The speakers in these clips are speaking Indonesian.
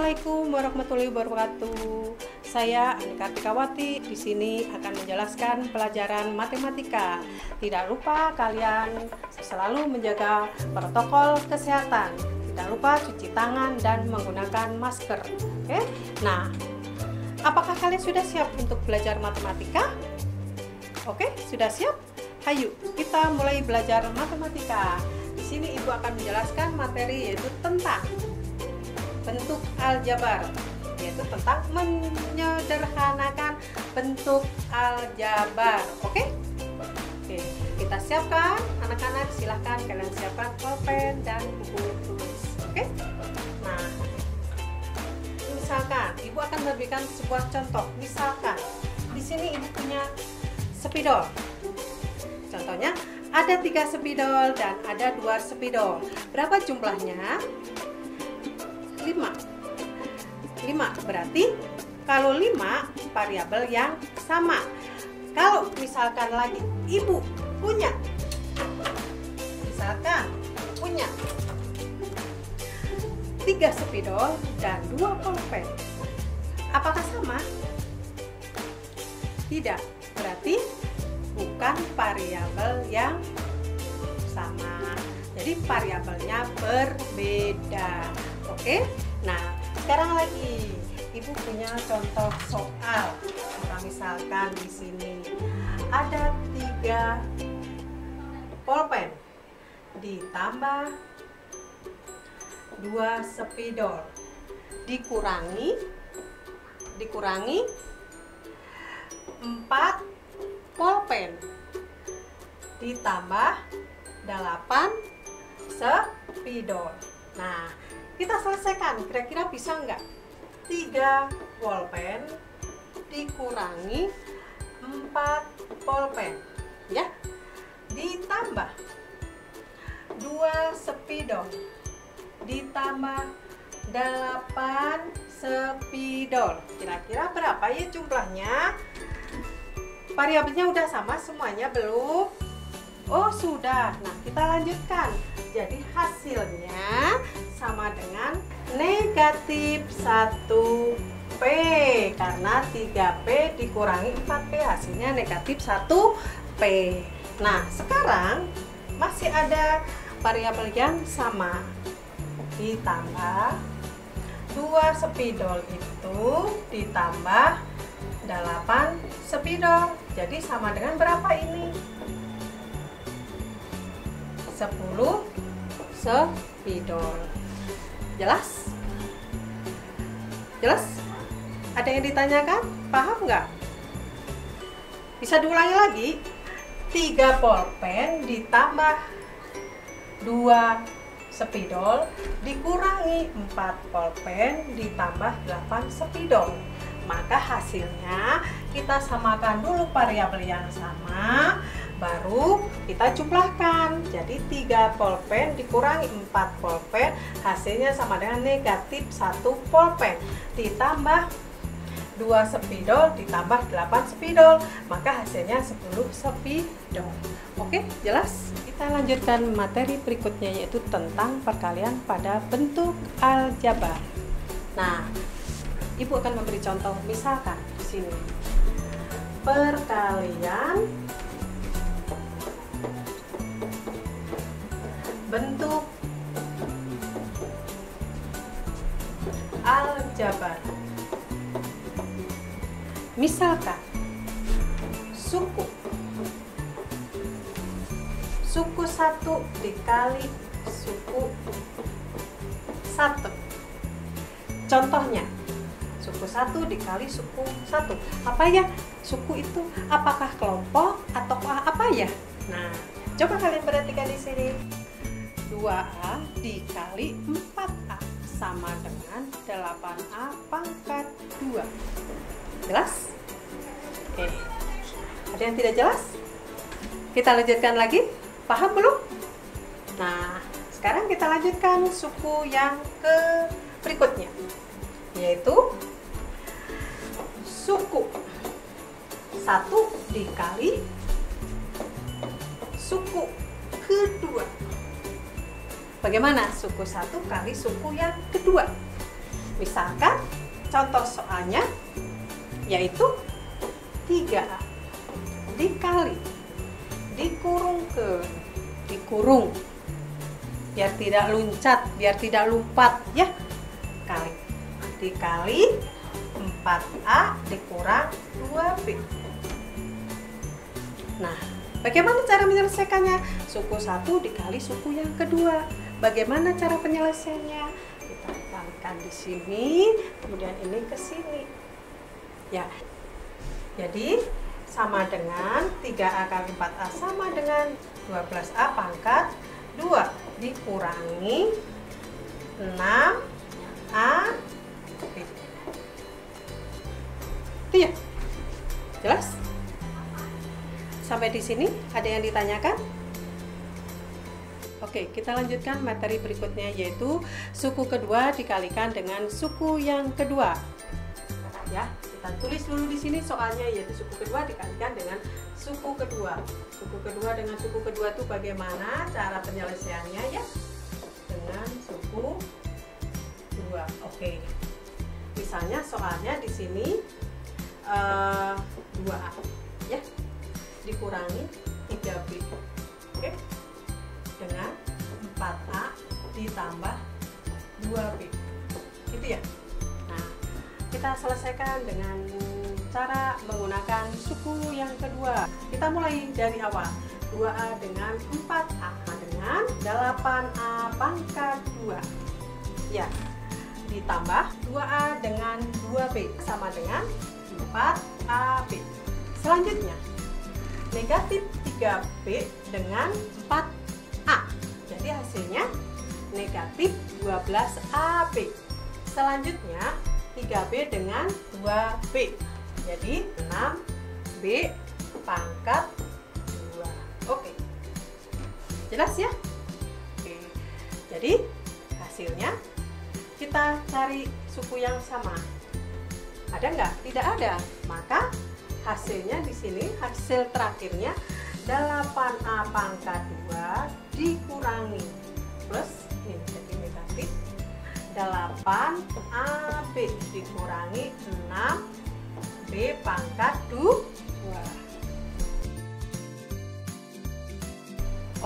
Assalamualaikum warahmatullahi wabarakatuh. Saya Anika Kartikawati di sini akan menjelaskan pelajaran matematika. Tidak lupa kalian selalu menjaga protokol kesehatan. Tidak lupa cuci tangan dan menggunakan masker. Oke? Nah, apakah kalian sudah siap untuk belajar matematika? Oke, sudah siap? Hayu, kita mulai belajar matematika. Di sini Ibu akan menjelaskan materi yaitu tentang bentuk aljabar, yaitu tentang menyederhanakan bentuk aljabar. Oke? Oke, kita siapkan anak-anak, silahkan kalian siapkan pulpen dan buku tulis. Oke? Nah, misalkan Ibu akan memberikan sebuah contoh. Misalkan di sini Ibu punya spidol. Contohnya ada 3 spidol dan ada 2 spidol. Berapa jumlahnya? 5 berarti kalau 5 variabel yang sama. Kalau misalkan lagi Ibu punya, misalkan punya 3 spidol dan 2 pulpen, apakah sama? Tidak, berarti bukan variabel yang sama, jadi variabelnya berbeda. Oke, nah sekarang lagi Ibu punya contoh soal. Misalkan di sini ada 3 pulpen ditambah 2 spidol dikurangi 4 pulpen ditambah 8 spidol. Nah, kita selesaikan, kira-kira bisa nggak? 3 pulpen dikurangi 4 pulpen, ya, ditambah 2 spidol ditambah 8 spidol. Kira-kira berapa ya jumlahnya? Variabelnya udah sama semuanya belum? Oh sudah. Nah, kita lanjutkan. Jadi hasilnya sama dengan negatif 1P, karena 3P dikurangi 4P hasilnya negatif 1P. Nah, sekarang masih ada variabel yang sama, ditambah 2 spidol itu ditambah 8 spidol, jadi sama dengan berapa ini? 10 spidol. Jelas? Jelas? Ada yang ditanyakan? Paham nggak? Bisa diulangi lagi. 3 pulpen ditambah 2 spidol dikurangi 4 pulpen ditambah 8 spidol. Maka hasilnya kita samakan dulu variabel yang sama, baru kita jumlahkan. Jadi 3 pulpen dikurangi 4 pulpen hasilnya sama dengan negatif 1 pulpen ditambah 2 spidol ditambah 8 spidol, maka hasilnya 10 spidol. Oke, jelas? Kita lanjutkan materi berikutnya, yaitu tentang perkalian pada bentuk aljabar. Nah, Ibu akan memberi contoh, misalkan di sini perkalian bentuk aljabar. Misalkan suku 1 dikali suku 1. Contohnya suku 1 dikali suku 1. Apa ya? Suku itu apakah kelompok atau apa ya? Nah, coba kalian perhatikan di sini. 2A dikali 4A sama dengan 8A pangkat 2. Jelas? Oke. Ada yang tidak jelas? Kita lanjutkan lagi. Paham belum? Nah, sekarang kita lanjutkan suku yang berikutnya, yaitu suku 1 dikali suku kedua. Bagaimana suku 1 kali suku yang kedua? Misalkan contoh soalnya yaitu 3A dikali dikurung biar tidak loncat, biar tidak lompat ya, kali dikali 4A dikurang 2B. Nah, bagaimana cara menyelesaikannya? Suku 1 dikali suku yang kedua. Bagaimana cara penyelesaiannya? Kita kalikan di sini, kemudian ini ke sini. Ya. Jadi sama dengan 3A kali 4A sama dengan 12A pangkat 2 dikurangi 6A. Itu ya? Jelas? Sampai di sini ada yang ditanyakan? Oke, kita lanjutkan materi berikutnya yaitu suku kedua dikalikan dengan suku yang kedua. Ya, kita tulis dulu di sini soalnya yaitu suku kedua dikalikan dengan suku kedua. Suku kedua dengan suku kedua itu bagaimana cara penyelesaiannya ya? Dengan suku kedua. Oke. Misalnya soalnya di sini 2A ya dikurangi 3B. Oke. Dengan 4A ditambah 2B. Gitu ya. Nah, kita selesaikan dengan cara menggunakan suku yang kedua. Kita mulai dari awal. 2A dengan 4A dengan 8A pangkat 2. Ya. Ditambah 2A dengan 2B sama dengan 4AB. Selanjutnya, negatif 3B dengan 4A. Jadi hasilnya negatif 12AB. Selanjutnya 3B dengan 2B. Jadi 6B pangkat 2. Oke. Jelas ya? Oke. Jadi hasilnya kita cari suku yang sama. Ada nggak? Tidak ada. Maka hasilnya di sini, hasil terakhirnya 8A pangkat 2 dikurangi plus ini jadi negatif 8AB dikurangi 6B pangkat 2.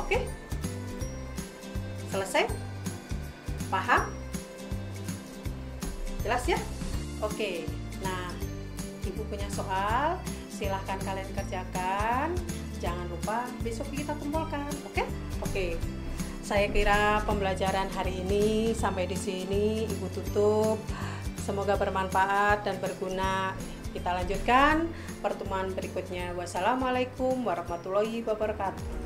Oke? Selesai? Paham? Jelas ya? Oke. Nah, Ibu punya soal, silahkan kalian kerjakan. Jangan lupa besok kita kumpulkan, oke? Oke. Saya kira pembelajaran hari ini sampai di sini Ibu tutup. Semoga bermanfaat dan berguna. Kita lanjutkan pertemuan berikutnya. Wassalamualaikum warahmatullahi wabarakatuh.